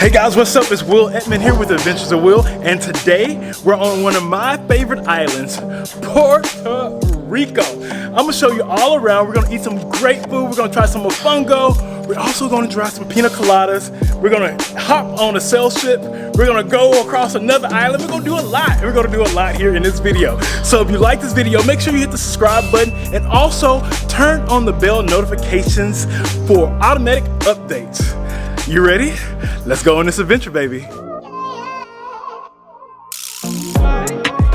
Hey guys, what's up? It's Will Edmond here with Adventures of Will, and today we're on one of my favorite islands, Puerto Rico. I'm gonna show you all around. We're gonna eat some great food. We're gonna try some mofongo. We're also gonna try some pina coladas. We're gonna hop on a sail ship. We're gonna go across another island. We're gonna do a lot. We're gonna do a lot here in this video. So if you like this video, make sure you hit the subscribe button and also turn on the bell notifications for automatic updates. You ready? Let's go on this adventure, baby.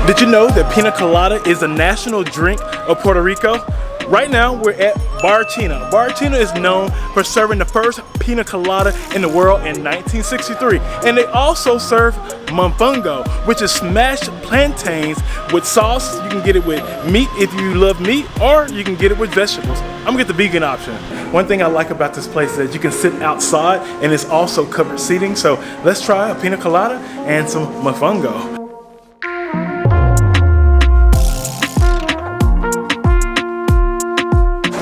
Did you know that pina colada is a national drink of Puerto Rico? Right now, we're at BARRACHINA. BARRACHINA is known for serving the first pina colada in the world in 1963. And they also serve mofongo, which is smashed plantains with sauce. You can get it with meat if you love meat, or you can get it with vegetables. I'm gonna get the vegan option. One thing I like about this place is that you can sit outside and it's also covered seating. So let's try a pina colada and some mofongo.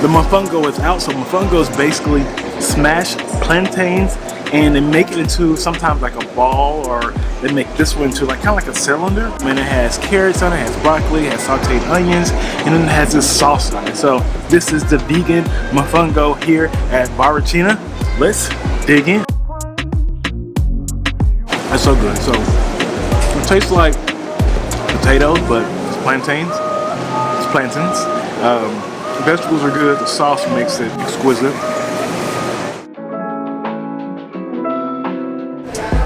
The mofongo is out, so mofongo is basically smashed plantains, and they make it into sometimes like a ball, or they make this one into like kind of like a cylinder. And it has carrots on it, it has broccoli, it has sauteed onions, and then it has this sauce on it. So this is the vegan mofongo here at BARRACHINA. Let's dig in. That's so good. So it tastes like potatoes, but it's plantains. It's plantains. The vegetables are good, the sauce makes it exquisite.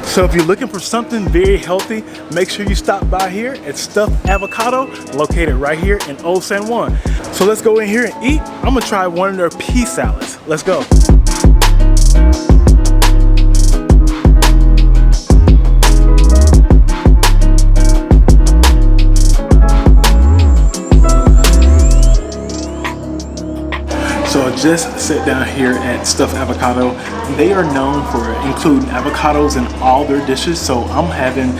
So if you're looking for something very healthy, make sure you stop by here at Stuffed Avocado, located right here in Old San Juan. So let's go in here and eat. I'm gonna try one of their pea salads. Let's go. So I just sat down here at Stuffed Avocado. They are known for including avocados in all their dishes. So I'm having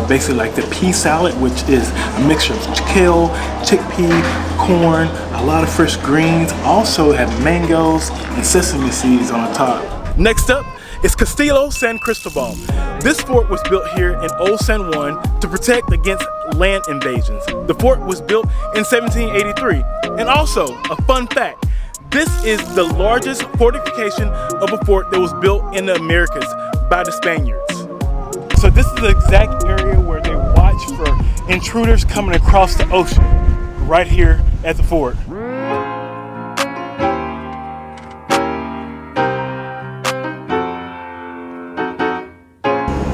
basically like the pea salad, which is a mixture of kale, chickpea, corn, a lot of fresh greens. Also have mangoes and sesame seeds on the top. Next up is Castillo San Cristobal. This fort was built here in Old San Juan to protect against land invasions. The fort was built in 1783. And also, a fun fact, this is the largest fortification of a fort that was built in the Americas by the Spaniards. So this is the exact area where they watch for intruders coming across the ocean, right here at the fort.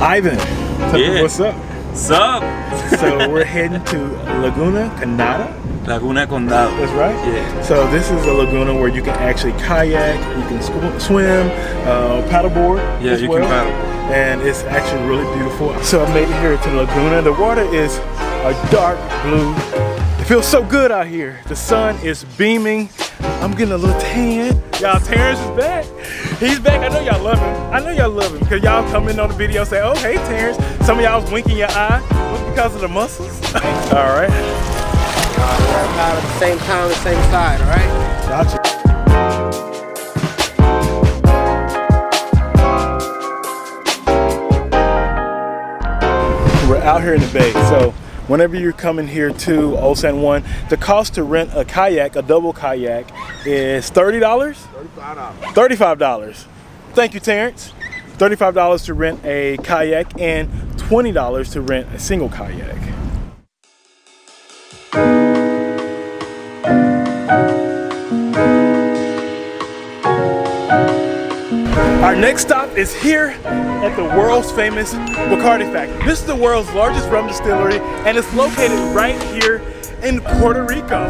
Ivan, yeah. What's up? What's up? So we're heading to Laguna Condado. Laguna Condado. That's right? Yeah. So this is a laguna where you can actually kayak, you can swim, paddleboard. Yeah, you can paddle. And it's actually really beautiful. So I made it here to the laguna. The water is a dark blue. It feels so good out here. The sun is beaming. I'm getting a little tan. Y'all, Terrence is back. He's back. I know y'all love him. I know y'all love him because y'all come in on the video and say, oh, hey, Terrence. Some of y'all was winking your eye. Was because of the muscles? All right. We're about at the same time, the same side, all right? Gotcha. We're out here in the bay, so whenever you're coming here to Old San Juan, the cost to rent a kayak, a double kayak, is $30? $35. $35. Thank you, Terrence. $35 to rent a kayak and $20 to rent a single kayak. Our next stop is here at the world's famous BARCARDI factory. This is the world's largest rum distillery, and it's located right here in Puerto Rico.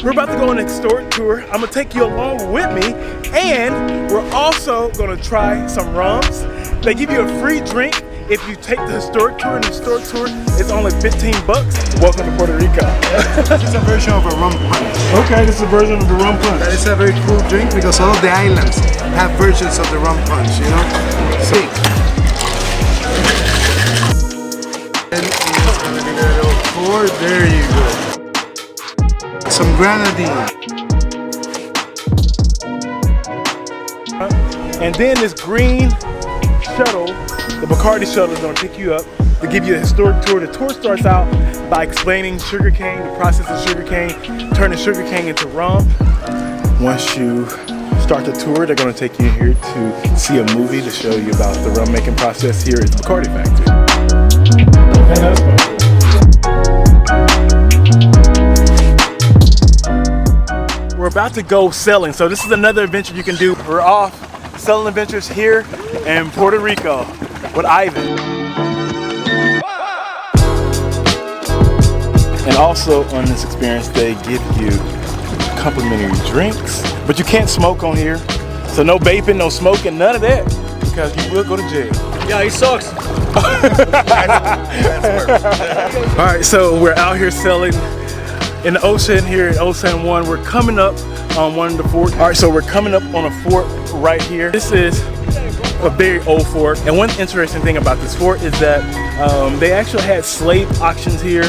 We're about to go on an historic tour. I'm gonna take you along with me, and we're also gonna try some rums. They give you a free drink if you take the historic tour, and the historic tour is only 15 bucks. Welcome to Puerto Rico. This is a version of a rum punch. Okay, this is a version of the rum punch. That is a very cool drink because all of the islands have versions of the rum punch, you know? See. And it's gonna be a little pour. There you go. Some grenadine. And then this green shuttle, the BARCARDI shuttle is going to pick you up to give you a historic tour. The tour starts out by explaining sugarcane, the process of sugarcane, turning sugarcane into rum. Once you start the tour, they're going to take you here to see a movie to show you about the rum making process here at the BARCARDI factory. We're about to go sailing, so this is another adventure you can do. We're off sailing adventures here in Puerto Rico with Ivan. And also on this experience, they give you complimentary drinks, but you can't smoke on here. So no vaping, no smoking, none of that, because you will go to jail. Yeah, he sucks. All right, so we're out here sailing in the ocean here in Old San Juan. We're coming up on one of the forts. All right, so we're coming up on a fort right here. This is a very old fort, and one interesting thing about this fort is that they actually had slave auctions here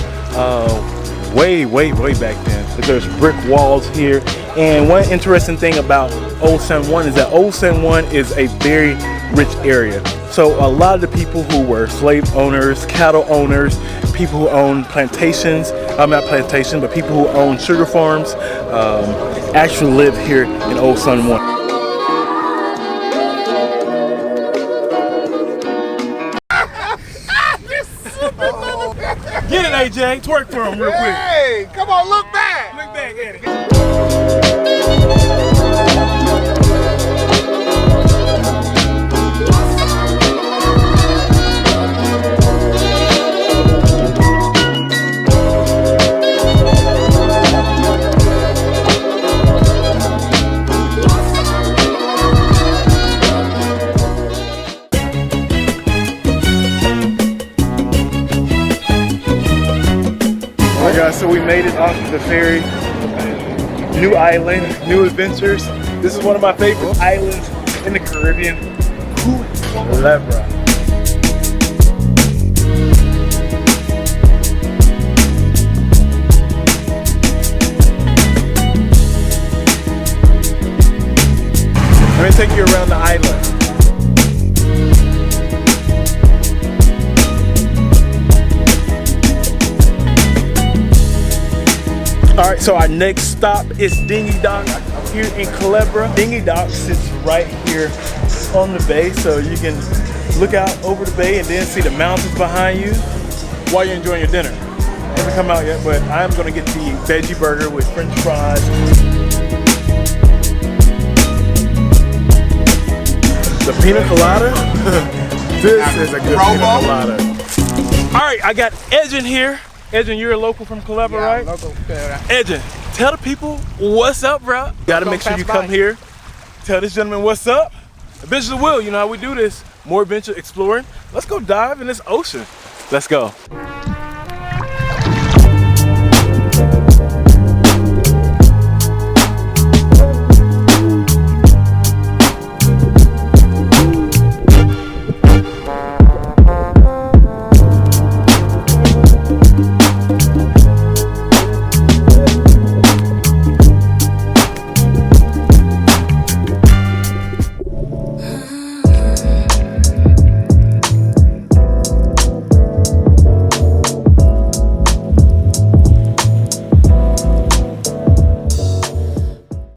way back then. There's brick walls here, and one interesting thing about Old San Juan is that Old San Juan is a very rich area. So a lot of the people who were slave owners, cattle owners, people who owned plantations, not plantations, but people who owned sugar farms, actually lived here in Old San Juan. Get it, AJ. Twerk for him real quick. Hey, come on, look back. Look back at it. So we made it off of the ferry. New island, new adventures. This is one of my favorite islands in the Caribbean. Culebra. Let me take you around the island. All right, so our next stop is Dinghy Dock here in Culebra. Dinghy Dock sits right here on the bay, so you can look out over the bay and then see the mountains behind you while you're enjoying your dinner. It hasn't come out yet, but I'm gonna get the veggie burger with French fries. The pina colada. This is a good pina colada. All right, I got Edmond here. Edmond, you're a local from Culebra, right? Local. Edmond, tell the people what's up, bro. Gotta make sure you come here. Tell this gentleman what's up. Adventure will, you know how we do this. More adventure exploring. Let's go dive in this ocean. Let's go.